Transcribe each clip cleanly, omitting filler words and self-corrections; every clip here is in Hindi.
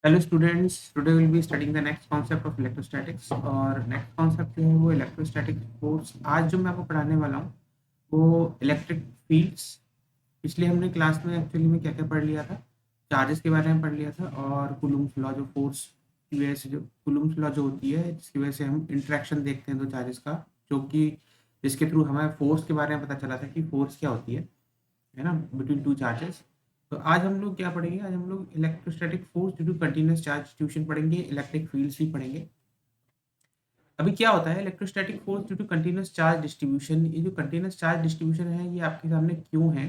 Hello students, today will be studying the next concept of electrostatics. और नेक्स्ट कॉन्सेप्ट जो है वो इलेक्ट्रोस्टैटिक फोर्स। आज जो मैं आपको पढ़ाने वाला हूँ वो इलेक्ट्रिक फील्ड्स। पिछले हमने क्लास में एक्चुअली में क्या क्या पढ़ लिया था, चार्जेस के बारे में पढ़ लिया था और कूलम्ब्स लॉ, जो फोर्स की वजह से, जो कूलम्ब्स लॉ जो होती है जिसकी वजह से हम इंटरेक्शन देखते हैं दो चार्जेस का, जो कि जिसके थ्रू हमें फोर्स के बारे में पता चला था कि फोर्स क्या होती है ना, बिटवीन टू चार्जेस। तो आज हम लोग क्या पढ़ेंगे, आज हम लोग electrostatic force due to continuous charge distribution पढ़ेंगे, इलेक्ट्रिक फील्ड्स भी पढ़ेंगे। अभी क्या होता है electrostatic force due to continuous charge distribution. ये जो कंटीन्यूअस चार्ज डिस्ट्रीब्यूशन है ये आपके सामने क्यों है,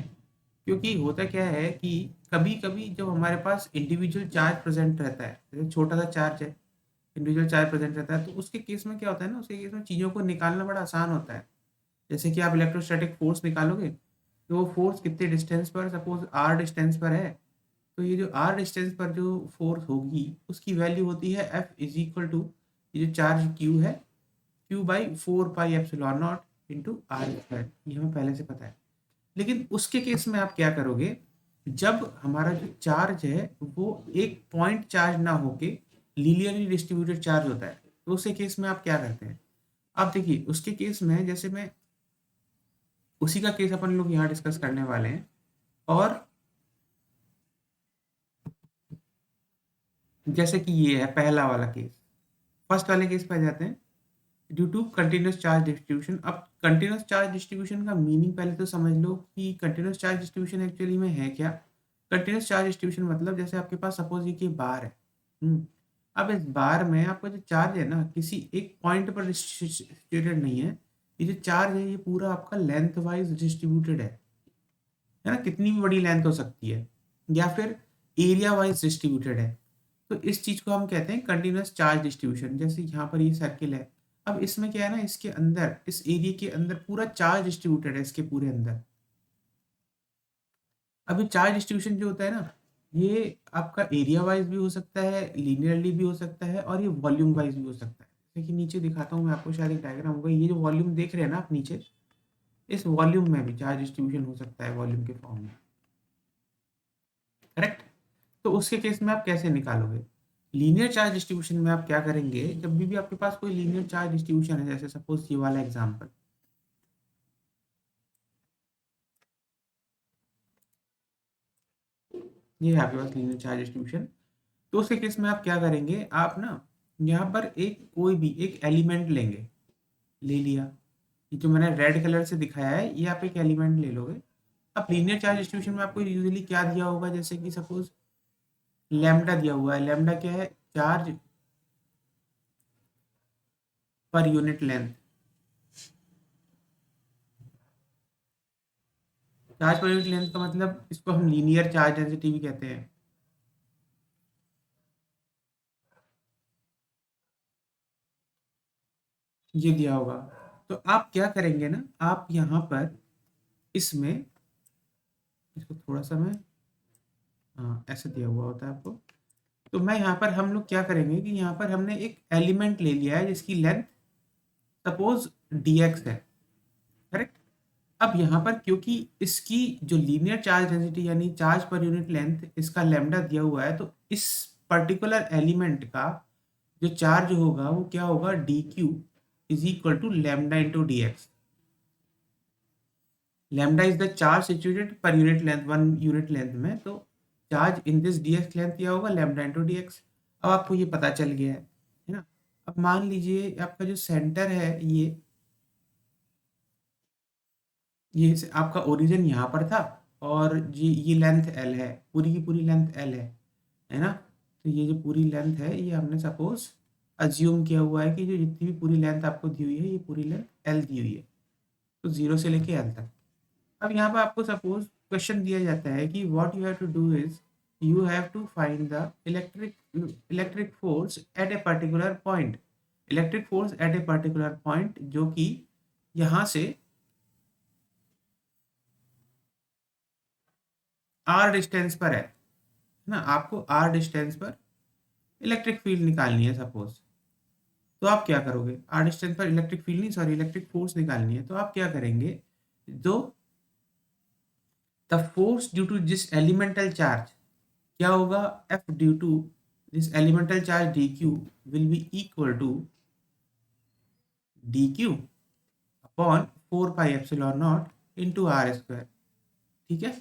क्योंकि होता क्या है कि कभी कभी जब हमारे पास इंडिविजुअल चार्ज प्रेजेंट रहता है, जैसे छोटा सा चार्ज है, इंडिविजुअल चार्ज प्रेजेंट रहता है, तो उसके केस में क्या होता है ना, उसके केस में चीज़ों को निकालना बड़ा आसान होता है। जैसे कि आप इलेक्ट्रोस्टैटिक फोर्स निकालोगे तो वो फोर्स कितने डिस्टेंस पर, सपोज आर डिस्टेंस पर है, तो ये जो आर डिस्टेंस पर जो फोर्स होगी उसकी वैल्यू होती है एफ इज इक्वल टू, ये जो चार्ज क्यू है, q by 4 pi epsilon naught into are square. ये हमें पहले से पता है। लेकिन उसके केस में आप क्या करोगे, जब हमारा जो चार्ज है वो एक पॉइंट चार्ज ना होके लीनियरली डिस्ट्रीब्यूटेड चार्ज होता है, तो उसके केस में आप क्या करते हैं। आप देखिए उसके केस में, जैसे मैं उसी का केस अपन लोग यहाँ डिस्कस करने वाले हैं। और जैसे कि ये है पहला वाला केस, फर्स्ट वाले केस पे आ जाते हैं, due to continuous charge distribution. अब कंटिन्यूस चार्ज डिस्ट्रीब्यूशन का मीनिंग पहले तो समझ लो कि कंटिन्यूस चार्ज डिस्ट्रीब्यूशन एक्चुअली में है क्या। कंटिन्यूस चार्ज डिस्ट्रीब्यूशन मतलब जैसे आपके पास सपोज ये कि बार है। अब इस बार में आपका जो चार्ज है ना, किसी एक पॉइंट पर डिस्ट्रीब्यूटेड नहीं है। ये जो चार्ज है ये पूरा आपका लेंथ वाइज डिस्ट्रीब्यूटेड है ना, कितनी भी बड़ी लेंथ हो सकती है, या फिर एरिया वाइज डिस्ट्रीब्यूटेड है। तो इस चीज को हम कहते हैं कंटिन्यूअस चार्ज डिस्ट्रीब्यूशन। जैसे यहाँ पर ये सर्किल है, अब इसमें क्या है ना, इसके अंदर, इस एरिया के अंदर पूरा चार्ज डिस्ट्रीब्यूटेड है इसके पूरे अंदर। अब ये चार्ज डिस्ट्रीब्यूशन जो होता है ना, ये आपका एरिया वाइज भी हो सकता है, लीनियरली भी हो सकता है, और ये वॉल्यूम वाइज भी हो सकता है। जैसे कि नीचे दिखाता हूँ मैं आपको, शायद एक डायग्राम होगा, ये जो वॉल्यूम देख रहे हैं ना आप नीचे, इस वॉल्यूम में भी चार्ज डिस्ट्रीब्यूशन हो सकता है वॉल्यूम के फॉर्म में। करेक्ट। तो उसके केस में आप कैसे निकालोगे, लीनियर चार्ज डिस्ट्रीब्यूशन में आप क्या करेंगे, जब भी आपके पास कोई लीनियर चार्ज डिस्ट्रीब्यूशन है, जैसे सपोज ये वाला एग्जांपल, ये है आपके पास लीनियर चार्ज डिस्ट्रीब्यूशन। तो उसके केस में आप क्या करेंगे, आप ना यहाँ पर एक कोई भी एक एलिमेंट लेंगे, ले लिया, ये जो मैंने रेड कलर से दिखाया है ये आप एक एलिमेंट ले लोगे। अब लीनियर चार्ज डिस्ट्रीब्यूशन में आपको यूजुअली क्या दिया होगा, जैसे कि सपोज लैम्डा दिया हुआ है। लैम्डा क्या है, चार्ज पर यूनिट लेंथ। चार्ज पर यूनिट लेंथ का मतलब, इसको हम लीनियर चार्ज डेंसिटी भी कहते हैं। ये दिया होगा। तो आप क्या करेंगे ना, आप यहाँ पर इसमें, इसको थोड़ा सा मैं, हाँ ऐसे दिया हुआ होता है आपको। तो मैं यहाँ पर, हम लोग क्या करेंगे कि यहाँ पर हमने एक एलिमेंट ले लिया है जिसकी लेंथ सपोज dx है। करेक्ट। अब यहाँ पर क्योंकि इसकी जो लीनियर चार्ज डेंसिटी यानी चार्ज पर यूनिट लेंथ इसका लैम्डा दिया हुआ है, तो इस पर्टिकुलर एलिमेंट का जो चार्ज होगा वो क्या होगा, d Q is equal to lambda into D x. Lambda is the charge situated per unit length, one unit length में, तो charge in this d x length क्या होगा, लैम्डा इंटू डी एक्स। अब आपको ये पता चल गया है ना। अब मान लीजिए आपका जो सेंटर है ये आपका ओरिजिन यहाँ पर था, और ये लेंथ एल है, पूरी की पूरी लेंथ एल है ना। तो ये जो पूरी लेंथ है ये हमने सपोज अज्यूम किया हुआ है कि जो जितनी भी पूरी लेंथ आपको दी हुई है ये पूरी लेंथ एल दी हुई है, तो जीरो से लेके एल तक। अब यहाँ पर आपको सपोज क्वेश्चन दिया जाता है कि what you have to do is you have to find the electric force at a particular point. Electric force at a particular point जो कि यहाँ से आर डिस्टेंस पर है ना। आपको आर डिस्टेंस पर इलेक्ट्रिक फील्ड निकालनी है सपोज। तो आप क्या करोगे, आर डिस्टेंस पर इलेक्ट्रिक फील्ड नहीं, सॉरी, इलेक्ट्रिक फोर्स निकालनी है, तो आप क्या करेंगे, जो द फोर्स ड्यू टू जिस एलिमेंटल चार्ज क्या होगा, f due to this elemental charge d Q will be equal to D q upon 4 pi epsilon naught into are square. ठीक है,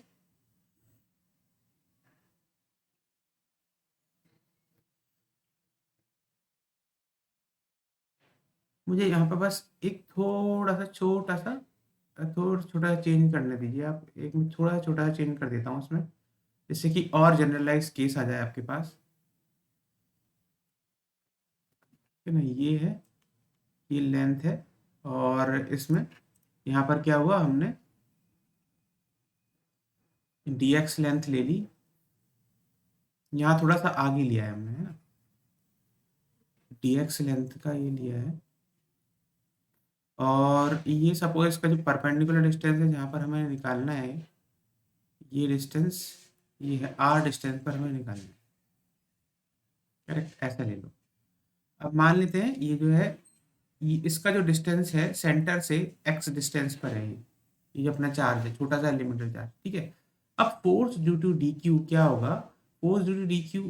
मुझे यहाँ पर बस एक थोड़ा सा थोड़ा छोटा सा चेंज करने दीजिए आप, एक मैं थोड़ा सा छोटा सा चेंज कर देता हूँ उसमें, जिससे कि और जनरलाइज केस आ जाए आपके पास। है ना, ये है, ये लेंथ है, और इसमें यहाँ पर क्या हुआ, हमने dx लेंथ ले ली, यहाँ थोड़ा सा आगे लिया है हमने, है ना, dx लेंथ का ये लिया है, और ये सपोज इसका जो परपेंडिकुलर डिस्टेंस है जहाँ पर हमें निकालना है, ये डिस्टेंस, ये है r डिस्टेंस पर हमें निकालना है। करेक्ट, ऐसा ले लो। अब मान लेते हैं ये जो है, ये इसका जो डिस्टेंस है सेंटर से x डिस्टेंस पर है, ये जो अपना चार्ज है, छोटा सा एलिमेंटल चार्ज। ठीक है, अब force due to D q क्या होगा, force due to D q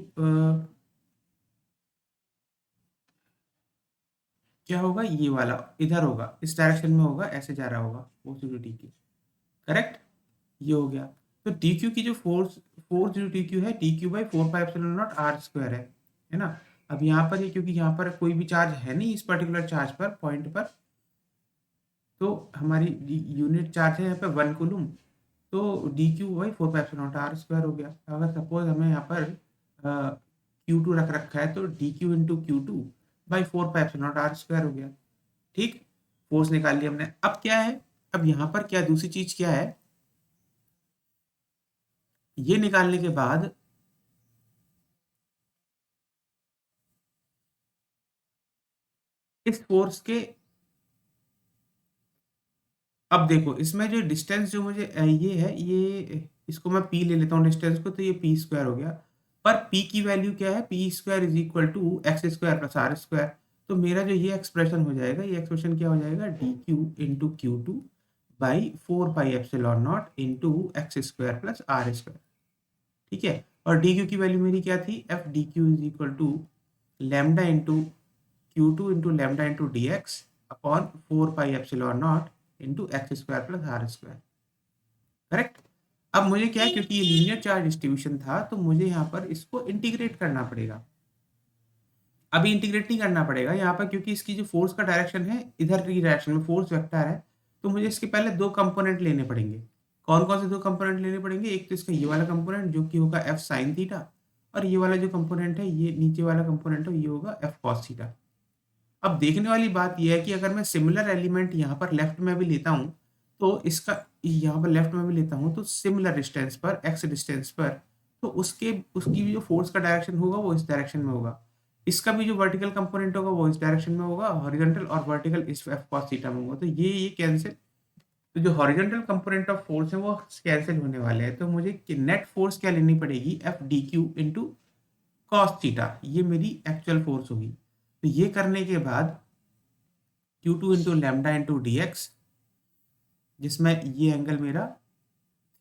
क्या होगा, ये वाला इधर होगा, इस डायरेक्शन में होगा, ऐसे जा रहा होगा force due to D Q. Correct, ये हो गया। तो डी क्यू की जो force force due to D Q है, D Q by 4 pi epsilon naught are square है ना। अब यहाँ पर ये, क्योंकि यहाँ पर कोई भी चार्ज है नहीं इस पर्टिकुलर चार्ज पर, पॉइंट पर, तो हमारी यूनिट चार्ज है यहाँ पे 1 कूलम, तो D Q by 4 pi epsilon naught are square हो गया। अगर सपोज हमें यहाँ पर Q2 रख रखा है, तो D q into q two by 4 pi epsilon naught are square हो गया। ठीक, फोर्स निकाल लिया हमने। अब क्या है, अब यहाँ पर क्या दूसरी चीज क्या है, ये निकालने के बाद इस फोर्स के, अब देखो इसमें जो डिस्टेंस जो मुझे ये है, ये इसको मैं p ले लेता हूँ डिस्टेंस को, तो ये p स्क्वायर हो गया। पर p की वैल्यू क्या है, p square is equal to x square plus r square. तो मेरा जो ये एक्सप्रेशन हो जाएगा, ये एक्सप्रेशन क्या हो जाएगा, d q into q two by 4 pi epsilon naught into x square plus r square. ठीक है, और डी क्यू की वैल्यू मेरी क्या थी, f d Q is equal to lambda into q two into lambda into D x upon 4 pi epsilon naught into x square plus r square. Correct. अब मुझे क्या है, क्योंकि ये लीनियर चार्ज डिस्ट्रीब्यूशन था, तो मुझे यहाँ पर इसको इंटीग्रेट करना पड़ेगा। अभी इंटीग्रेट नहीं करना पड़ेगा यहाँ पर, क्योंकि इसकी जो फोर्स का डायरेक्शन है इधर की डायरेक्शन में फोर्स वेक्टर है, तो मुझे इसके पहले दो कंपोनेंट लेने पड़ेंगे। कौन कौन से दो कंपोनेंट लेने पड़ेंगे, एक तो इसका ये वाला कंपोनेंट जो कि होगा एफ साइन थीटा, और ये वाला जो कंपोनेंट है, ये नीचे वाला कंपोनेंट है, ये होगा एफ कॉस थीटा। अब देखने वाली बात यह है कि अगर मैं सिमिलर एलिमेंट यहाँ पर लेफ्ट में भी लेता हूँ, तो इसका यहाँ पर लेफ्ट में भी लेता हूँ, तो सिमिलर डिस्टेंस पर, एक्स डिस्टेंस पर, तो उसके उसकी भी जो फोर्स का डायरेक्शन होगा वो इस डायरेक्शन में होगा। इसका भी जो वर्टिकल कंपोनेंट होगा वो इस डायरेक्शन में होगा, हॉरिजॉन्टल और वर्टिकल इस एफ कॉस थीटा में होगा। तो ये कैंसिल, तो जो हॉरिजॉन्टल कंपोनेंट ऑफ फोर्स है वो कैंसिल होने वाले हैं। तो मुझे नेट फोर्स क्या लेनी पड़ेगी, F d q into cos theta, ये मेरी एक्चुअल फोर्स होगी। तो ये करने के बाद Q2 into lambda into D x, जिसमें ये एंगल मेरा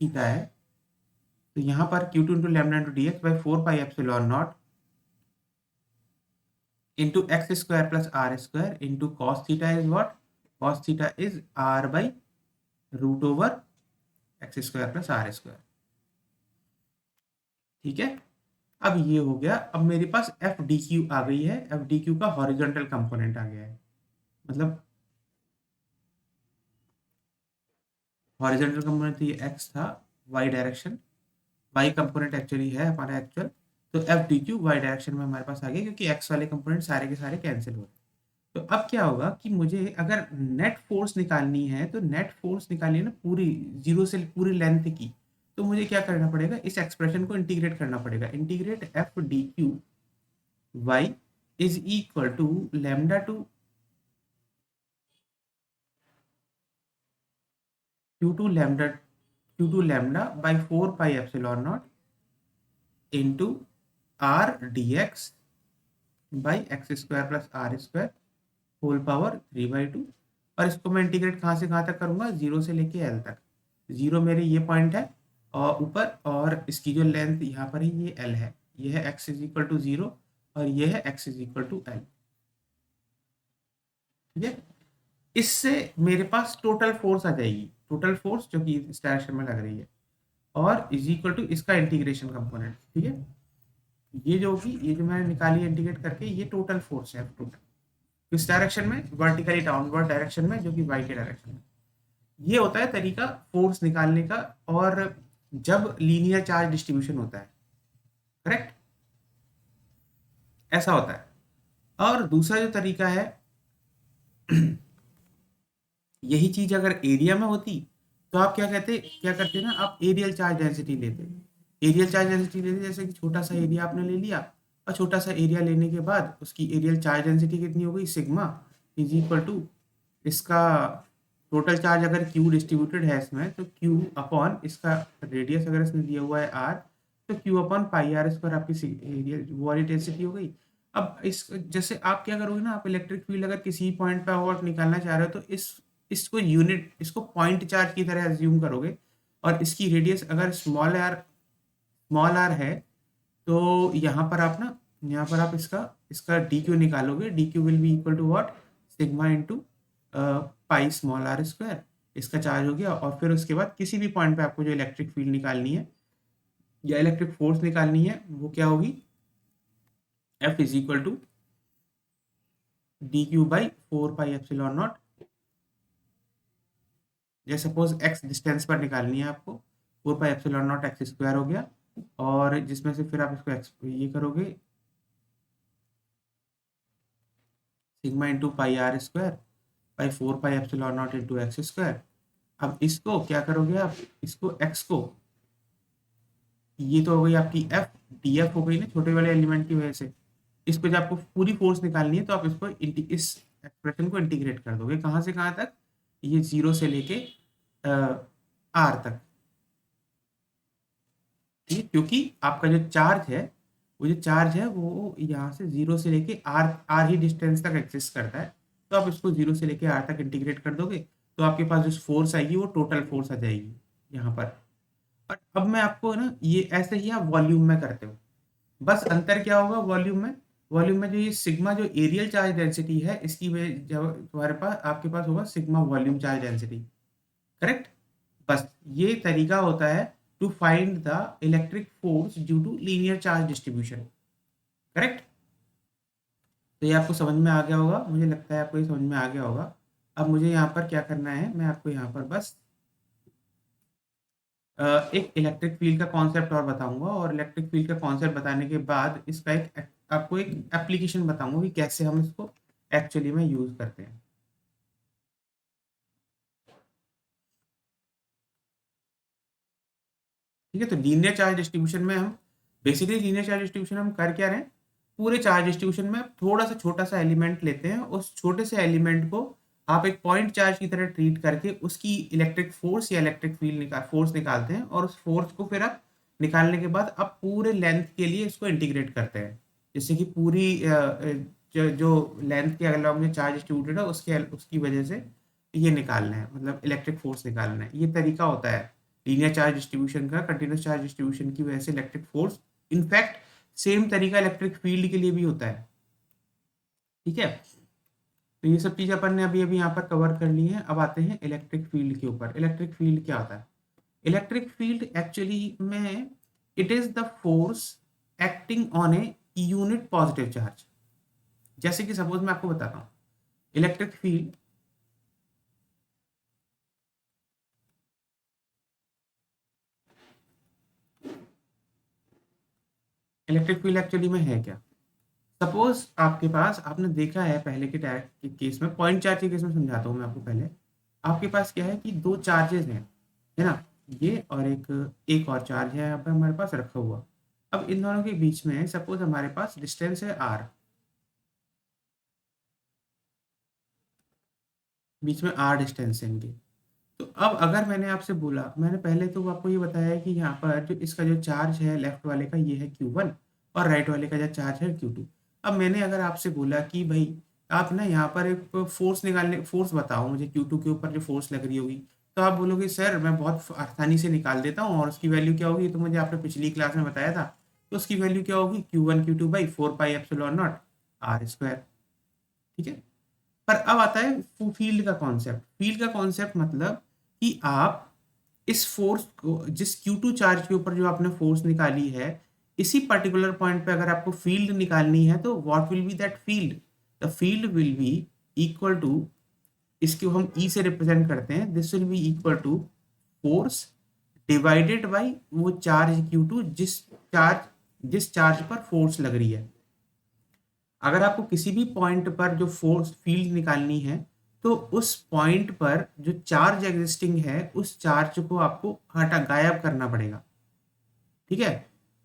थीटा है, तो यहाँ पर Q2 into lambda into D x by 4 pi epsilon naught into x square plus r square into cos theta is what, cos theta is r by root over x square plus r square. ठीक है, अब ये हो गया। अब मेरे पास एफ डी क्यू आ गई है, एफ डी क्यू का हॉरिजॉन्टल कंपोनेंट आ गया है, मतलब हॉरिजॉन्टल कंपोनेंट तो ये एक्स था, y direction, Y component actually है हमारा एक्चुअल, तो f d q y direction में हमारे पास आ गया, क्योंकि एक्स वाले कंपोनेंट सारे के सारे कैंसिल हो रहे हैं। तो अब क्या होगा कि मुझे अगर नेट फोर्स निकालनी है, तो नेट फोर्स निकालनी है ना पूरी, जीरो से पूरी लेंथ की, तो मुझे क्या करना पड़ेगा, इस एक्सप्रेशन को इंटीग्रेट करना पड़ेगा। Integrate f d q y is equal to lambda two q two lambda by 4 pi epsilon naught into r d x by x square plus r square whole power 3/2। और इसको मैं इंटीग्रेट कहाँ से कहाँ तक करूँगा, जीरो से लेके एल तक। जीरो मेरे ये पॉइंट है और ऊपर, और इसकी जो लेंथ यहाँ पर है ये एल है, ये है x is equal to zero, और ये है x is equal to l. ठीक है, इससे मेरे पास टोटल फोर्स आ जाएगी, टोटल फोर्स जो कि इस डायरेक्शन में लग रही है, और इज इक्वल टू इसका इंटीग्रेशन कंपोनेंट। ठीक है, ये जो होगी, ये जो मैंने निकाली है इंटीग्रेट करके, ये टोटल फोर्स है, टोटल किस डायरेक्शन में, वर्टिकली डाउनवर्ड डायरेक्शन में, जो कि वाई के डायरेक्शन में। ये होता है तरीका फोर्स निकालने का, और जब लीनियर चार्ज डिस्ट्रीब्यूशन होता है, करेक्ट, ऐसा होता है। और दूसरा जो तरीका है, यही चीज अगर एरिया में होती तो आप क्या करते ना, आप एरियल चार्ज डेंसिटी लेते। एरियल चार्ज डेंसिटी लेते, जैसे कि छोटा सा एरिया आपने ले लिया, और छोटा सा एरिया लेने के बाद उसकी एरियल चार्ज डेंसिटी कितनी हो गई, सिग्मा इज इक्वल टू इसका टोटल चार्ज, अगर क्यू डिस्ट्रीब्यूटेड है इसमें, तो क्यू अपॉन इसका रेडियस अगर इसमें दिया हुआ है आर, तो q upon pi r square आपकी एरिया वॉल्यूम डेंसिटी हो गई। अब इस जैसे आप क्या करोगे ना, आप इलेक्ट्रिक फील्ड अगर किसी पॉइंट पे और निकालना चाह रहे हो, तो इसको यूनिट, इसको पॉइंट चार्ज की तरह एज्यूम करोगे, और इसकी रेडियस अगर स्मॉल आर है, तो यहाँ पर आप ना, यहाँ पर आप इसका इसका डी क्यू निकालोगे, d Q will be equal to what, sigma into pi small r square, इसका चार्ज हो गया। और फिर उसके बाद किसी भी पॉइंट पे आपको जो इलेक्ट्रिक फील्ड निकालनी है या इलेक्ट्रिक फोर्स निकालनी है, वो क्या होगी, f is equal to D Q by 4 pi epsilon naught. जैसे सपोज एक्स डिस्टेंस पर निकालनी है आपको, 4 pi epsilon naught x square हो गया, और जिसमें से फिर आप इसको एक्स ये करोगे, sigma into pi r square by 4 pi epsilon naught into x square. अब इसको क्या करोगे आप, इसको एक्स को, ये तो हो गई आपकी एफ, डी एफ हो गई ना छोटे वाले एलिमेंट की वजह से। इस पे जब आपको पूरी फोर्स निकालनी है, तो आप इसको इस एक्सप्रेशन को इंटीग्रेट कर दोगे, कहाँ से कहाँ तक, ये 0 से लेके आर तक। ठीक है, क्योंकि आपका जो चार्ज है, वो जो चार्ज है वो यहाँ से 0 से लेके आर आर ही डिस्टेंस तक एक्सिस्ट करता है। तो आप इसको 0 से लेके आर तक इंटीग्रेट कर दोगे, तो आपके पास जो फोर्स आएगी वो टोटल फोर्स आ जाएगी यहाँ पर। और अब मैं आपको ना, ये ऐसे ही आप वॉल्यूम में करते हो, बस अंतर क्या होगा वॉल्यूम में, वॉल्यूम में जो ये सिग्मा जो एरियल चार्ज डेंसिटी है, इसकी वजह जब तुम्हारे पास आपके पास होगा sigma volume charge density, correct. बस ये तरीका होता है to find the electric force due to linear charge distribution, correct. तो ये आपको समझ में आ गया होगा, मुझे लगता है आपको ये समझ में आ गया होगा। अब मुझे यहाँ पर क्या करना है, मैं आपको यहाँ पर बस एक इलेक्ट्रिक फील्ड का कॉन्सेप्ट और बताऊंगा, और इलेक्ट्रिक फील्ड का कॉन्सेप्ट बताने के बाद इसका आपको एक एप्लीकेशन बताऊंगा कि कैसे हम इसको एक्चुअली में यूज करते हैं। ठीक है, तो लीनियर चार्ज डिस्ट्रीब्यूशन में हम बेसिकली लीनियर चार्ज डिस्ट्रीब्यूशन हम कर क्या रहे हैं, पूरे चार्ज डिस्ट्रीब्यूशन में थोड़ा सा छोटा सा एलिमेंट लेते हैं, उस छोटे से एलिमेंट को आप एक पॉइंट चार्ज की तरह ट्रीट करके उसकी इलेक्ट्रिक फोर्स या इलेक्ट्रिक फील्ड फोर्स निकालते हैं, और उस फोर्स को फिर आप निकालने के बाद आप पूरे लेंथ के लिए इसको इंटीग्रेट करते हैं, जिससे कि पूरी जो लेंथ के अलॉन्ग में चार्ज डिस्ट्रीब्यूटेड है उसके उसकी वजह से ये निकालना है, मतलब इलेक्ट्रिक फोर्स निकालना है। ये तरीका होता है लीनियर चार्ज डिस्ट्रीब्यूशन का, कंटिन्यूस चार्ज डिस्ट्रीब्यूशन की वजह से इलेक्ट्रिक फोर्स। इनफैक्ट सेम तरीका इलेक्ट्रिक फील्ड के लिए भी होता है। ठीक है, तो ये सब चीज़ अपन ने अभी अभी यहाँ पर कवर कर ली है। अब आते हैं इलेक्ट्रिक फील्ड के ऊपर। इलेक्ट्रिक फील्ड क्या होता है, इलेक्ट्रिक फील्ड एक्चुअली में it is the force acting on a unit positive charge. जैसे कि सपोज मैं आपको बताता हूँ, electric field electric field actually में है क्या। सपोज आपके पास, आपने देखा है पहले के केस में, पॉइंट चार्ज के केस में समझाता हूँ मैं आपको पहले। आपके पास क्या है कि दो चार्जेस हैं, है ना, ये और एक और चार्ज है यहाँ पर हमारे पास रखा हुआ। अब इन दोनों के बीच में सपोज हमारे पास डिस्टेंस है आर, बीच में आर डिस्टेंस है इनके। तो अब अगर मैंने आपसे बोला, मैंने पहले तो आपको ये बताया है कि यहाँ पर जो इसका जो चार्ज है लेफ्ट वाले का ये है Q1, और राइट वाले का जो चार्ज है Q2। अब मैंने अगर आपसे बोला कि भाई आप ना यहाँ पर एक फोर्स बताओ मुझे Q2 के ऊपर जो फोर्स लग रही होगी, तो आप बोलोगे सर मैं बहुत आसानी से निकाल देता हूँ, और उसकी वैल्यू क्या होगी, तो मुझे आपने पिछली क्लास में बताया था तो उसकी वैल्यू क्या होगी, Q1 Q2 by 4 pi epsilon naught are square. ठीक है। पर अब आता है फील्ड का कॉन्सेप्ट। फील्ड का कॉन्सेप्ट मतलब कि आप इस फोर्स को, जिस Q2 चार्ज के ऊपर जो आपने फोर्स निकाली है, इसी पर्टिकुलर पॉइंट पे अगर आपको फील्ड निकालनी है तो what will be that field, the field will be equal to, इसको हम ई से रिप्रेजेंट करते हैं, this will be equal to force divided by वो चार्ज Q2, जिस चार्ज पर फोर्स लग रही है। अगर आपको किसी भी पॉइंट पर जो फोर्स फील्ड निकालनी है तो उस पॉइंट पर जो चार्ज एग्जिस्टिंग है उस चार्ज को आपको गायब करना पड़ेगा। ठीक है।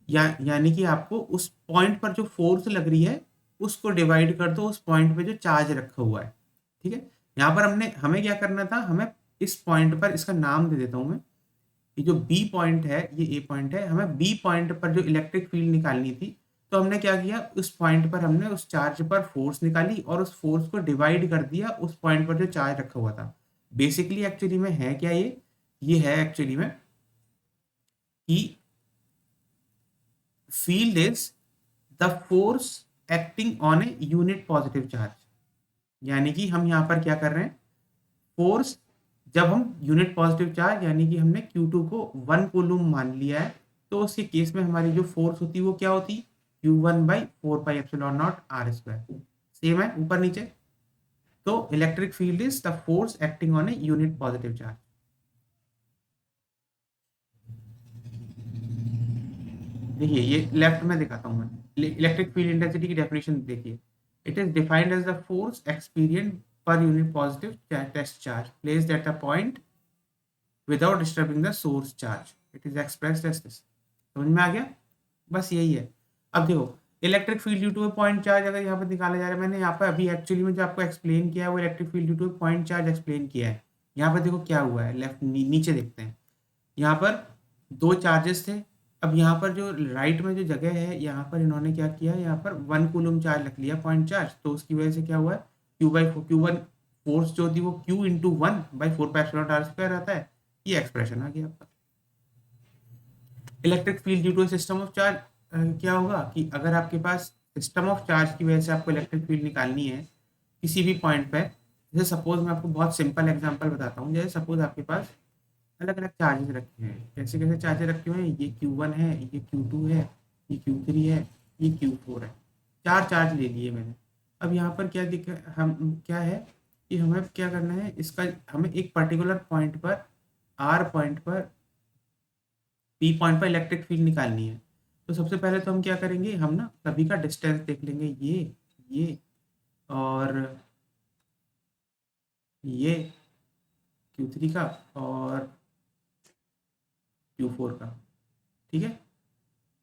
यानी कि आपको उस पॉइंट पर जो फोर्स लग रही है उसको डिवाइड कर दो उस पॉइंट पे जो चार्ज रखा हुआ है। ठीक है। यहाँ पर हमें क्या करना था, हमें इस पॉइंट पर, इसका नाम दे देता हूं मैं, ये जो बी पॉइंट है, ये ए पॉइंट है, हमें बी पॉइंट पर जो इलेक्ट्रिक फील्ड निकालनी थी। तो हमने क्या किया, उस पॉइंट पर हमने उस चार्ज पर फोर्स निकाली और उस फोर्स को डिवाइड कर दिया उस पॉइंट पर जो चार्ज रखा हुआ था। बेसिकली एक्चुअली में है क्या, ये है एक्चुअली में कि field is the force acting on a unit positive charge. यानी कि हम यहाँ पर क्या कर रहे हैं, फोर्स, जब हम यूनिट पॉजिटिव चार्ज यानी कि हमने Q2 को 1 कूलम मान लिया है, तो उसके केस में हमारी जो फोर्स होती है वो क्या होती, Q1 by 4 pi epsilon naught are square. Same है ऊपर नीचे। तो electric field is the force acting on a unit positive charge. देखिए ये लेफ्ट में दिखाता हूँ मैं, इलेक्ट्रिक फील्ड इंटेंसिटी की डेफिनेशन देखिए। It is defined as the force experience per unit positive test charge placed at a point without disturbing the source charge, it is expressed as this. समझ में आ गया, बस यही है। अब देखो electric field due two point charge अगर यहाँ पर निकाला जा रहा है, मैंने यहाँ पर अभी एक्चुअली में जो आपको एक्सप्लेन किया है वो electric field due two point charge explain किया है। यहाँ पर देखो क्या हुआ है, लेफ्ट नीचे देखते हैं। यहाँ पर दो चार्जेस थे। अब यहाँ पर जो राइट में जो जगह है यहाँ पर इन्होंने क्या किया है, यहाँ पर 1 कूलम चार्ज रख लिया पॉइंट चार्ज। तो उसकी वजह से क्या हुआ है, Q1 फोर्स जो थी वो Q × 1/4 pi epsilon naught are square आता है। ये एक्सप्रेशन आ गया आपका। Electric field due to system of charge, क्या होगा कि अगर आपके पास सिस्टम ऑफ चार्ज की वजह से आपको इलेक्ट्रिक फील्ड निकालनी है किसी भी पॉइंट पे, जैसे सपोज मैं आपको बहुत सिंपल एग्जांपल बताता हूँ। जैसे सपोज आपके पास अलग अलग चार्जेस रखे हैं, कैसे कैसे चार्जेस रखे हुए हैं, ये Q1 है, ये Q2 है, ये Q3 है, ये Q4 है। 4 चार्ज ले लिए मैंने। अब यहाँ पर क्या क्या है कि हमें क्या करना है, इसका हमें एक पर्टिकुलर पॉइंट पर, आर पॉइंट पर, पी पॉइंट पर इलेक्ट्रिक फील्ड निकालनी है। तो सबसे पहले तो हम क्या करेंगे, हम ना सभी का डिस्टेंस देख लेंगे, ये और ये Q3 का और Q4 का। ठीक है।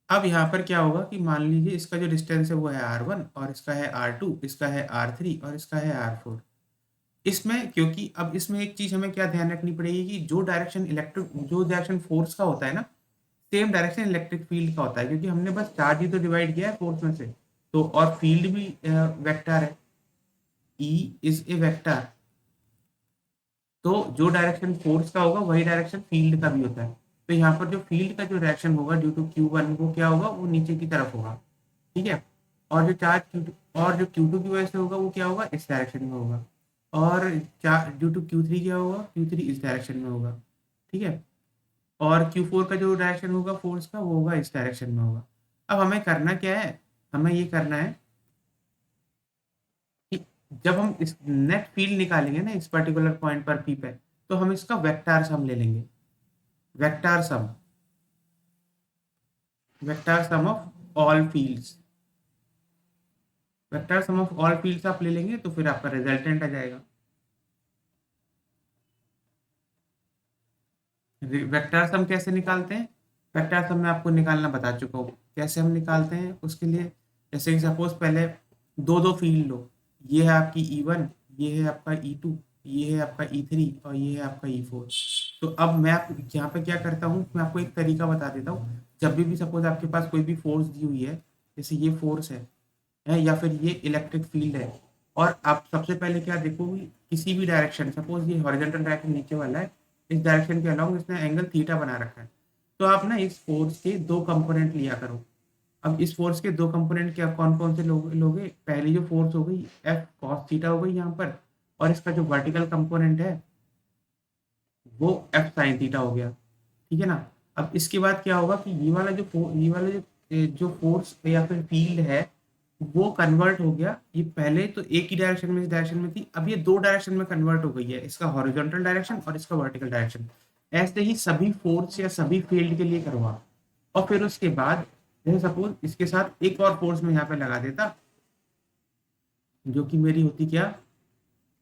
अब यहाँ पर क्या होगा कि मान लीजिए इसका जो डिस्टेंस है वो है R1 और इसका है R2, इसका है R3 और इसका है R4। इसमें क्योंकि अब इसमें एक चीज हमें क्या ध्यान रखनी पड़ेगी कि जो डायरेक्शन फोर्स का होता है ना, सेम डायरेक्शन इलेक्ट्रिक फील्ड का होता है, क्योंकि हमने बस चार्ज ही तो डिवाइड किया है फोर्स में से। तो और फील्ड भी वेक्टर है, E इज ए वेक्टर। तो जो डायरेक्शन फोर्स का होगा वही डायरेक्शन फील्ड का भी होता है। तो यहाँ पर जो फील्ड का जो डायरेक्शन होगा ड्यू टू Q1 वो क्या होगा, वो नीचे की तरफ होगा। ठीक है। और जो चार्ज Q2 और जो Q2 की वजह से होगा वो क्या होगा, इस डायरेक्शन में होगा। और ड्यू टू Q3 क्या होगा, Q3 इस डायरेक्शन में होगा। ठीक है। और Q4 का जो डायरेक्शन होगा फोर्स का वो होगा इस डायरेक्शन में होगा। अब हमें करना क्या है, हमें ये करना है कि जब हम इस नेट फील्ड निकालेंगे ना इस पर्टिकुलर पॉइंट पर पी पे, तो हम इसका वेक्टर सम ले लेंगे। Vector sum, vector sum of all fields, vector sum of all fields आप ले लेंगे तो फिर आपका रिजल्टेंट आ जाएगा। वेक्टर सम कैसे निकालते हैं, वेक्टर सम मैं आपको निकालना बता चुका हूँ कैसे हम निकालते हैं। उसके लिए जैसे कि सपोज पहले दो दो फील्ड लो, ये है आपकी E1, ये है आपका E2, ये है आपका E3 और ये है आपका E4। तो अब मैं यहाँ पे क्या करता हूँ, मैं आपको एक तरीका बता देता हूँ। जब भी सपोज आपके पास कोई भी फोर्स दी हुई है, जैसे ये फोर्स है या फिर ये इलेक्ट्रिक फील्ड है, और आप सबसे पहले क्या देखोगे, किसी भी डायरेक्शन, सपोज ये हॉरिजॉन्टल डायरेक्शन नीचे वाला है, इस डायरेक्शन के अलाउंग इसने एंगल थीटा बना रखा है। तो आप ना इस फोर्स के दो कंपोनेंट लिया करो, अब इस फोर्स के दो कंपोनेंट क्या कौन कौन से लोगे, पहली जो फोर्स हो गई एफ कॉस थीटा हो गई यहाँ पर, और इसका जो वर्टिकल कंपोनेंट है वो एफ साइन थीटा हो गया, ठीक है ना। अब इसके बाद क्या होगा कि ये वाला जो फोर्स या फिर फील्ड है वो कन्वर्ट हो गया, ये पहले तो एक ही डायरेक्शन में इस डायरेक्शन में थी, अब ये दो डायरेक्शन में कन्वर्ट हो गई है, इसका हॉरिजॉन्टल डायरेक्शन और इसका वर्टिकल डायरेक्शन। ऐसे ही सभी फोर्स या सभी फील्ड के लिए करवा, और फिर उसके बाद जैसे सपोज इसके साथ एक और फोर्स में यहाँ पे लगा देता, जो कि मेरी होती क्या,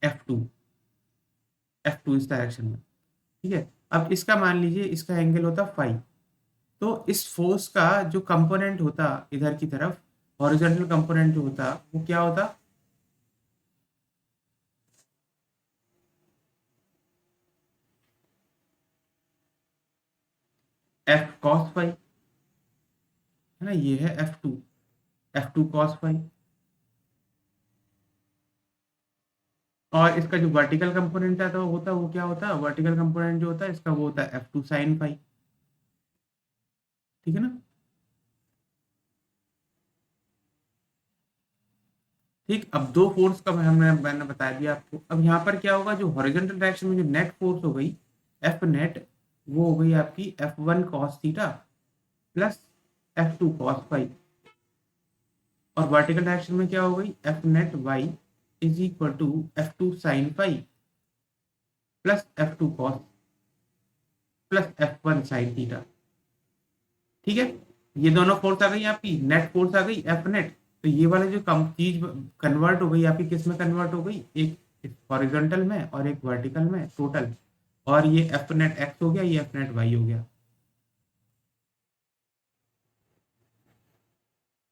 F2, F2 इस डायरेक्शन में, ठीक है। अब इसका मान लीजिए इसका एंगल होता फाइव, तो इस फोर्स का जो कंपोनेंट होता इधर की तरफ, हॉरिजॉन्टल कंपोनेंट जो होता वो क्या होता, एफ कॉस फाइव, है ना, ये है F2 कॉस फाइव। और इसका जो वर्टिकल कंपोनेंट आता होता वो क्या होता, वर्टिकल कंपोनेंट जो होता है इसका वो होता है F2 साइन फाइव, ठीक है ना। ठीक, अब दो फोर्स का मैंने बता दिया आपको। अब यहाँ पर क्या होगा, जो हॉरिजॉन्टल डायरेक्शन में जो नेट फोर्स हो गई एफ नेट, वो हो गई आपकी F1 cos theta plus F2 cos five, और वर्टिकल डायरेक्शन में क्या हो गई f net y is equal to F2 sine five plus F2 cos plus F1 sine theta, ठीक है। ये दोनों फोर्स आ गई आपकी, नेट फोर्स आ गई एफ नेट, तो ये वाला जो कम चीज कन्वर्ट हो गई आपकी, किस में कन्वर्ट हो गई, एक हॉरिजॉन्टल में और एक वर्टिकल में टोटल, और ये एफ नेट एक्स हो गया, ये एफ नेट वाई हो गया।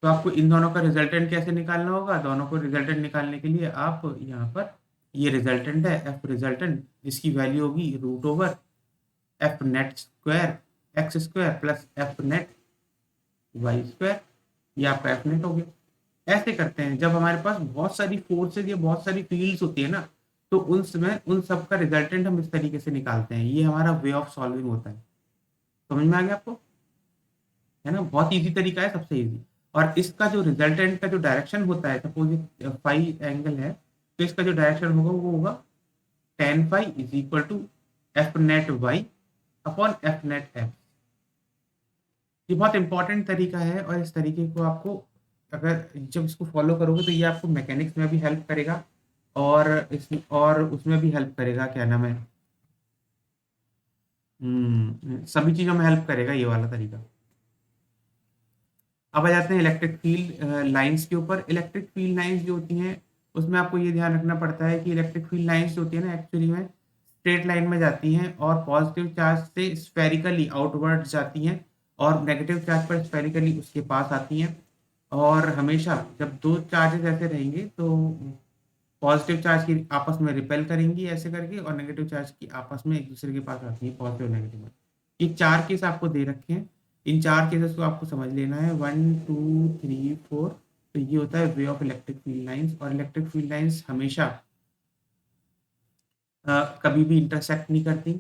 तो आपको इन दोनों का रिजल्टेंट कैसे निकालना होगा, दोनों को रिजल्टेंट निकालने के लिए आप यहाँ पर, ये रिजल्टेंट है एफ रिजल्टेंट, जिसकी वैल्यू होगी root over f net square x square plus f net y square, ये आपका एफ नेट हो गया। ऐसे करते हैं जब हमारे पास बहुत सारी फोर्सेज या बहुत सारी फील्ड्स होती है ना, तो उन समय उन सब का रिजल्टेंट हम इस तरीके से निकालते हैं, ये हमारा वे ऑफ सॉल्विंग होता है। समझ में आ गया आपको, है ना, बहुत इजी तरीका है, सबसे इजी। और इसका जो रिजल्टेंट का जो डायरेक्शन होता है, सपोज फाइव एंगल है, तो इसका जो डायरेक्शन होगा वो होगा tan five is equal to F net Y upon F net X. ये बहुत इंपॉर्टेंट तरीका है, और इस तरीके को आपको अगर जब इसको फॉलो करोगे तो ये आपको मैकेनिक्स में भी हेल्प करेगा, और और उसमें भी हेल्प करेगा, क्या नाम है, सभी चीज़ों में हेल्प करेगा ये वाला तरीका। अब आ जाते हैं इलेक्ट्रिक फील्ड लाइंस के ऊपर। इलेक्ट्रिक फील्ड लाइंस जो होती हैं उसमें आपको ये ध्यान रखना पड़ता है कि इलेक्ट्रिक फील्ड लाइंस जो होती है ना, एक्चुअली में स्ट्रेट लाइन में जाती हैं और पॉजिटिव चार्ज से स्फेरिकली आउटवर्ड जाती हैं, और नेगेटिव चार्ज पर स्फेरिकली उसके पास आती हैं। और हमेशा जब दो चार्जेस ऐसे रहेंगे तो पॉजिटिव चार्ज की आपस में रिपेल करेंगी ऐसे करके, और नेगेटिव चार्ज की आपस में एक दूसरे के पास आती है, पॉजिटिव नेगेटिव में। ये चार केस आपको दे रखे हैं, इन चार केसेस को आपको समझ लेना है, 1 2 3 4। तो ये होता है way of electric field lines, और इलेक्ट्रिक फील्ड लाइंस हमेशा कभी भी इंटरसेक्ट नहीं करती।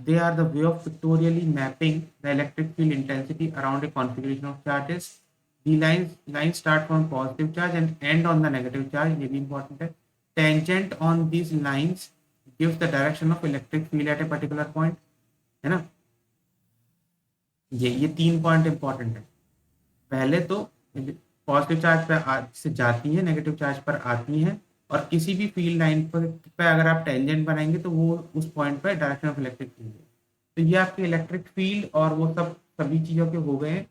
They are the way of pictorially mapping the electric field intensity around a configuration of charges. The lines start from positive charge and end on the negative charge, ये भी important है। Tangent on these lines gives the direction of electric field at a particular point, है ना। ये तीन पॉइंट इंपॉर्टेंट है। पहले तो पॉजिटिव चार्ज पर से जाती है, नेगेटिव चार्ज पर आती हैं, और किसी भी फील्ड लाइन पर अगर आप टेंजेंट बनाएंगे तो वो उस पॉइंट पर डायरेक्शन ऑफ इलेक्ट्रिक फील्ड है। तो ये आपके इलेक्ट्रिक फील्ड और वो सब सभी चीज़ों के हो गए हैं।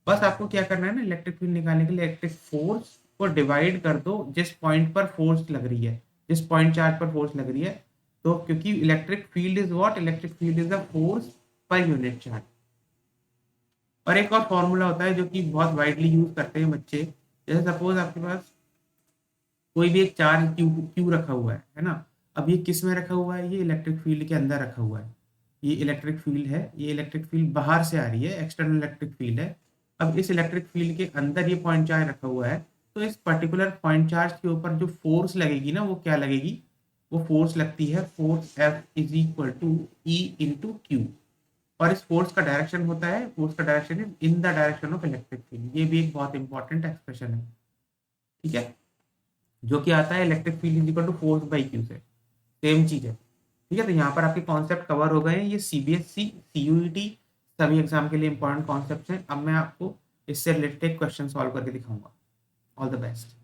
बस आपको क्या करना है ना, इलेक्ट्रिक फील्ड निकालने के लिए इलेक्ट्रिक फोर्स को डिवाइड कर दो जिस पॉइंट पर फोर्स लग रही है, जिस पॉइंट चार्ज पर फोर्स लग रही है। तो क्योंकि electric field is what, electric field is the force per unit charge. और एक और फॉर्मूला होता है जो कि बहुत वाइडली यूज करते हैं बच्चे, जैसे सपोज आपके पास कोई भी एक चार्ज क्यू क्यू रखा हुआ है ना। अब ये किस में रखा हुआ है, ये इलेक्ट्रिक फील्ड के अंदर रखा हुआ है। ये इलेक्ट्रिक फील्ड है, ये इलेक्ट्रिक फील्ड बाहर से आ रही है, एक्सटर्नल इलेक्ट्रिक फील्ड है। अब इस इलेक्ट्रिक फील्ड के अंदर ये पॉइंट चार्ज रखा हुआ है, तो इस पर्टिकुलर पॉइंट चार्ज के ऊपर जो फोर्स लगेगी ना, वो क्या लगेगी, वो फोर्स लगती है, force F is equal to E into Q. और इस फोर्स का डायरेक्शन होता है, फोर्स का direction is in the direction of electric field. ये भी एक बहुत इंपॉर्टेंट एक्सप्रेशन है, ठीक है, जो कि आता है electric field is equal to force by Q से, सेम चीज है, ठीक है। तो यहाँ पर आपके कॉन्सेप्ट कवर हो गए हैं। ये सीबीएसई, सीयूईटी सभी एग्जाम के लिए इंपॉर्टेंट कॉन्सेप्ट हैं। अब मैं आपको इससे रिलेटेड क्वेश्चन सॉल्व करके दिखाऊंगा। All the best.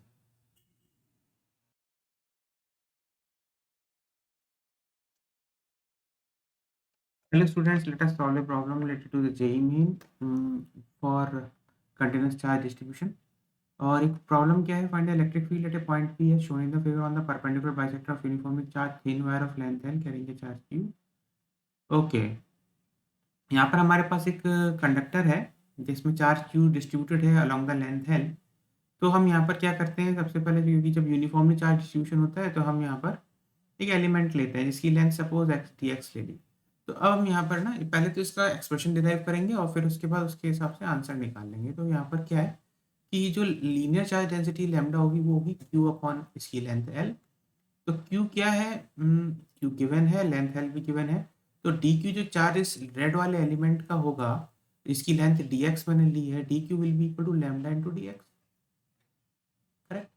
Hello students, let us solve a problem related to the JEE main for continuous charge distribution. और एक प्रॉब्लम क्या है, find electric field at a point P है shown in the figure on the perpendicular bisector of uniformly charged thin wire of length L carrying a charge Q. Okay, यहाँ पर हमारे पास एक कंडक्टर है जिसमें चार्ज क्यू डिस्ट्रीब्यूटेड है अलॉन्ग द लेंथ एल। तो हम यहाँ पर क्या करते हैं, सबसे पहले क्योंकि जब यूनिफॉर्मली चार्ज डिस्ट्रीब्यूशन होता है तो हम यहाँ पर एक एलिमेंट लेते हैं जिसकी length suppose x D x ले ली। तो अब हम यहाँ पर ना पहले तो इसका एक्सप्रेशन डिराइव करेंगे और फिर उसके बाद उसके हिसाब से आंसर निकाल लेंगे। तो यहाँ पर क्या है कि जो लीनियर चार्ज डेंसिटी लैम्डा होगी वो होगी क्यू अपॉन इसकी लेंथ एल। तो क्यू क्या है, क्यू गिवन है, लेंथ एल भी गिवन है। तो डी क्यू जो चार्ज इस रेड वाले एलिमेंट का होगा, इसकी लेंथ डी एक्स मैंने ली है, D Q will be equal to lambda into D X, correct.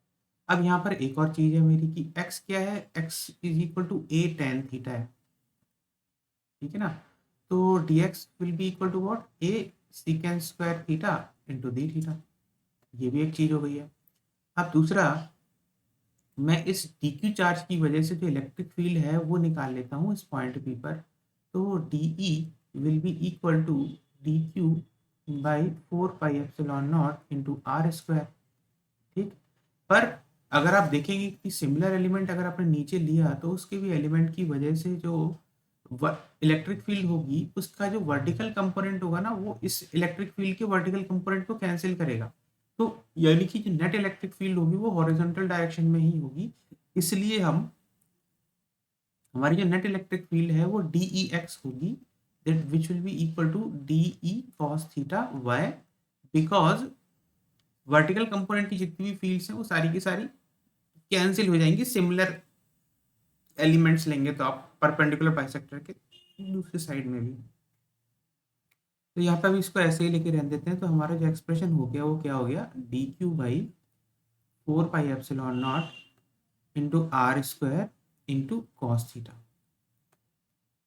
अब यहाँ पर एक और चीज है मेरी कि x क्या है, x is equal to A tan theta है, ठीक है ना। तो D X will be equal to what, A secant square theta into D theta. ये भी एक चीज हो गई है। अब दूसरा, मैं इस डी क्यू चार्ज की वजह से जो इलेक्ट्रिक फील्ड है वो निकाल लेता हूँ इस पॉइंट पी पर। तो D E will be equal to D Q by four pi epsilon naught into are square, ठीक। पर अगर आप देखेंगे कि सिमिलर एलिमेंट अगर आपने नीचे लिया तो उसके भी एलिमेंट की वजह से जो इलेक्ट्रिक फील्ड होगी उसका जो वर्टिकल कंपोनेंट होगा ना वो इस इलेक्ट्रिक फील्ड के वर्टिकल कंपोनेंट को कैंसिल करेगा। तो यानी कि जो नेट इलेक्ट्रिक फील्ड होगी वो हॉरिजॉन्टल डायरेक्शन में ही होगी। इसलिए हम हमारी जो नेट इलेक्ट्रिक फील्ड है वो डी ई एक्स होगी, that which will be equal to D E cos theta Y, because vertical component की जितनी भी फील्ड्स हैं वो सारी की सारी कैंसिल हो जाएंगी सिमिलर एलिमेंट्स लेंगे तो आप परपेंडिकुलर बाइसेक्टर के दूसरी साइड में भी। तो यहाँ पे अभी इसको ऐसे ही लेके रहने देते हैं। तो हमारा जो एक्सप्रेशन हो गया वो क्या हो गया, D Q by four pi epsilon naught into are square into cos theta.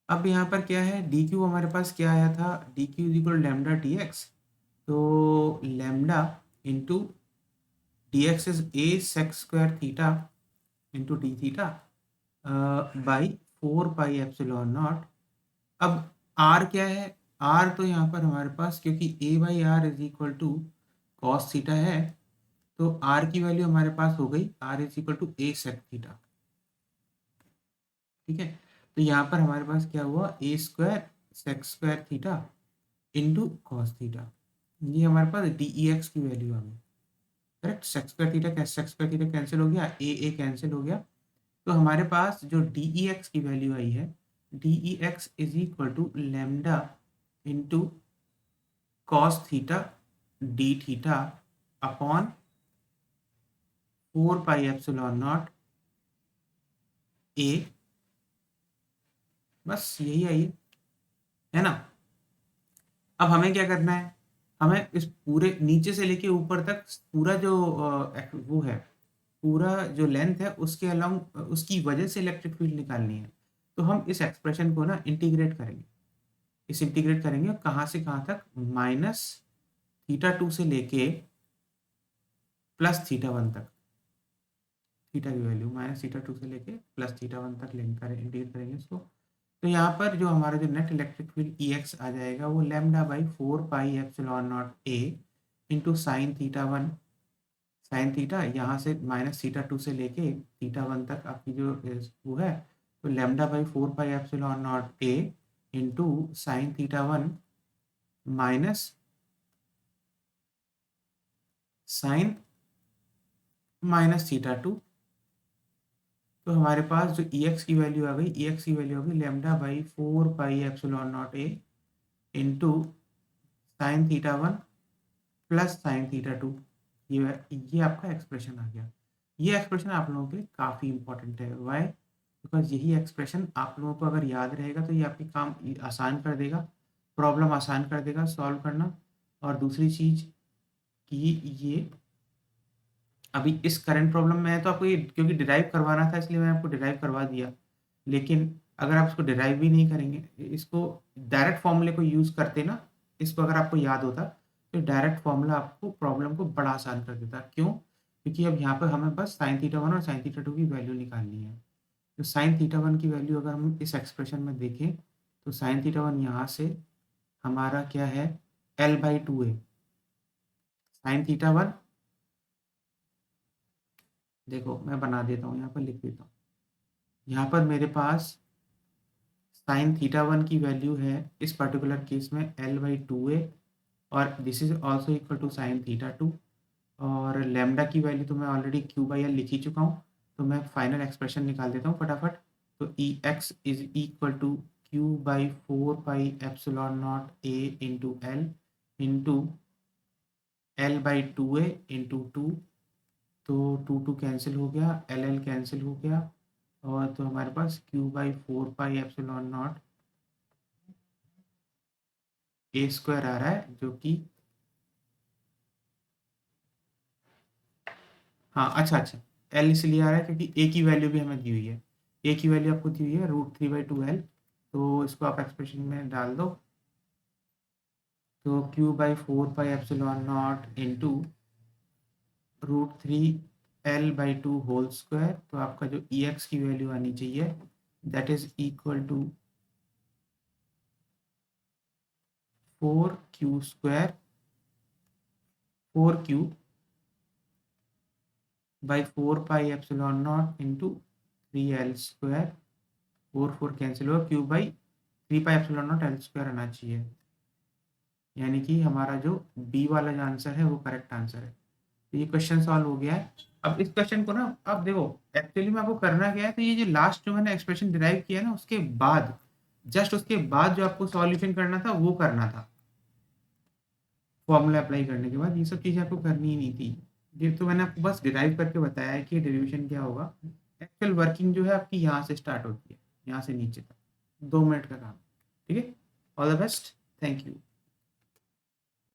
अब यहाँ पर क्या है, डी क्यू हमारे पास क्या आया था, D Q is equal lambda D X. तो lambda into D X is A sec square theta into D theta by four pi epsilon naught. अब आर क्या है, आर तो यहाँ पर हमारे पास क्योंकि A by R is equal to cos theta है, तो आर की वैल्यू हमारे पास हो गई R is equal to A sec theta, ठीक है। तो यहाँ पर हमारे पास क्या हुआ, A square sec square theta into cos theta. ये हमारे पास डी ई एक्स की वैल्यू आ गई, correct. Sec square theta cancel हो गया, ए कैंसिल हो गया। तो हमारे पास जो डी ई एक्स की वैल्यू आई है, D E X is equal to lambda into cos theta D theta upon four pi epsilon naught A, बस यही आई है ना। अब हमें क्या करना है, हमें इस पूरे नीचे से लेके ऊपर तक पूरा जो वो है, पूरा जो लेंथ है उसके अलोंग उसकी वजह से इलेक्ट्रिक फील्ड निकालनी है। तो हम इस एक्सप्रेशन को ना इंटीग्रेट करेंगे, इस इंटीग्रेट करेंगे कहाँ से कहाँ तक, माइनस थीटा टू से लेके प्लस थीटा वन तक, थीटा की वैल्यू माइनस थीटा टू से लेके प्लस थीटा वन तक लिंक करें, इंटीग्रेट करेंगे इसको। तो यहाँ पर जो हमारा जो net electric field E X आ जाएगा वो lambda by four pi epsilon naught A into sine theta one, sine theta यहाँ से माइनस थीटा टू से लेके थीटा वन तक आपकी जो वो है, तो lambda by four pi epsilon naught A into sine theta one minus sine minus theta two. तो हमारे पास जो ई एक्स की वैल्यू आ गई, ई एक्स की वैल्यू आ गई lambda by four pi epsilon naught A into sine theta one plus sine theta two. ये आपका एक्सप्रेशन आ गया। ये एक्सप्रेशन आप लोगों के लिए काफ़ी इंपॉर्टेंट है, वाई, बिकॉज यही एक्सप्रेशन आप लोगों को अगर याद रहेगा तो ये आपके काम आसान कर देगा। प्रॉब्लम आसान कर देगा सॉल्व करना। और दूसरी चीज़ कि ये अभी इस करंट प्रॉब्लम में है तो आपको ये क्योंकि डिराइव करवाना था इसलिए मैंने आपको डिराइव करवा दिया। लेकिन अगर आप इसको डिराइव भी नहीं करेंगे, इसको डायरेक्ट फ़ॉर्मूले को यूज़ करते ना, इसको अगर आपको याद होता, तो डायरेक्ट फ़ॉर्मूला आपको प्रॉब्लम को बड़ा आसान कर देता। क्यों? क्योंकि अब यहाँ पर हमें बस sin थीटा 1 और sin थीटा 2 की वैल्यू निकालनी है। तो sin थीटा 1 की वैल्यू अगर हम इस एक्सप्रेशन में देखें, तो sin थीटा 1 यहाँ से हमारा क्या है, L/2 है। sin थीटा 1 देखो मैं बना देता हूँ, यहाँ पर लिख देता हूँ। यहाँ पर मेरे पास sin थीटा 1 की वैल्यू है इस पर्टिकुलर केस में L/2 और this is also equal to sin theta 2 और लैम्डा की वैल्यू तो मैं ऑलरेडी Q/L लिख ही चुका हूँ। तो मैं फाइनल एक्सप्रेशन निकाल देता हूँ फटाफट। तो Ex is equal to Q/4πε0 A into L into L/2A into 2। तो 2 कैंसिल हो गया, L कैंसिल हो गया और तो हमारे पास Q/4πε0 A² आ रहा है, जो कि हाँ अच्छा एल इसलिए आ रहा है क्योंकि ए की वैल्यू भी हमें दी हुई है। ए की वैल्यू आपको दी हुई है √3/2L। तो इसको आप एक्सप्रेशन में डाल दो। तो Q/4πε0 into √3L/2 whole square. तो आपका जो Ex की वैल्यू आनी चाहिए that is equal to 4Q² 4Q/4πε0 into 3L²। 4 cancel हुआ, Q/3πε0 L² आना चाहिए। यानी कि हमारा जो बी वाला जो आंसर है वो करेक्ट आंसर है। तो ये क्वेश्चन सॉल्व हो गया है। अब इस क्वेश्चन को ना अब देखो एक्चुअली में आपको करना क्या है, तो ये जो लास्ट जो मैंने एक्सप्रेशन डिराइव किया ना उसके बाद जस्ट उसके बाद जो आपको सॉल्यूशन करना था वो करना था। फॉर्मूला अप्लाई करने के बाद ये सब चीज़ें आपको करनी ही नहीं थी। ये तो मैंने आपको बस डिराइव करके बताया है कि डेरिवेशन क्या होगा। एक्चुअल वर्किंग जो है आपकी यहाँ से स्टार्ट होती है, यहाँ से नीचे तक 2 मिनट का काम। ठीक है, all the best, thank you.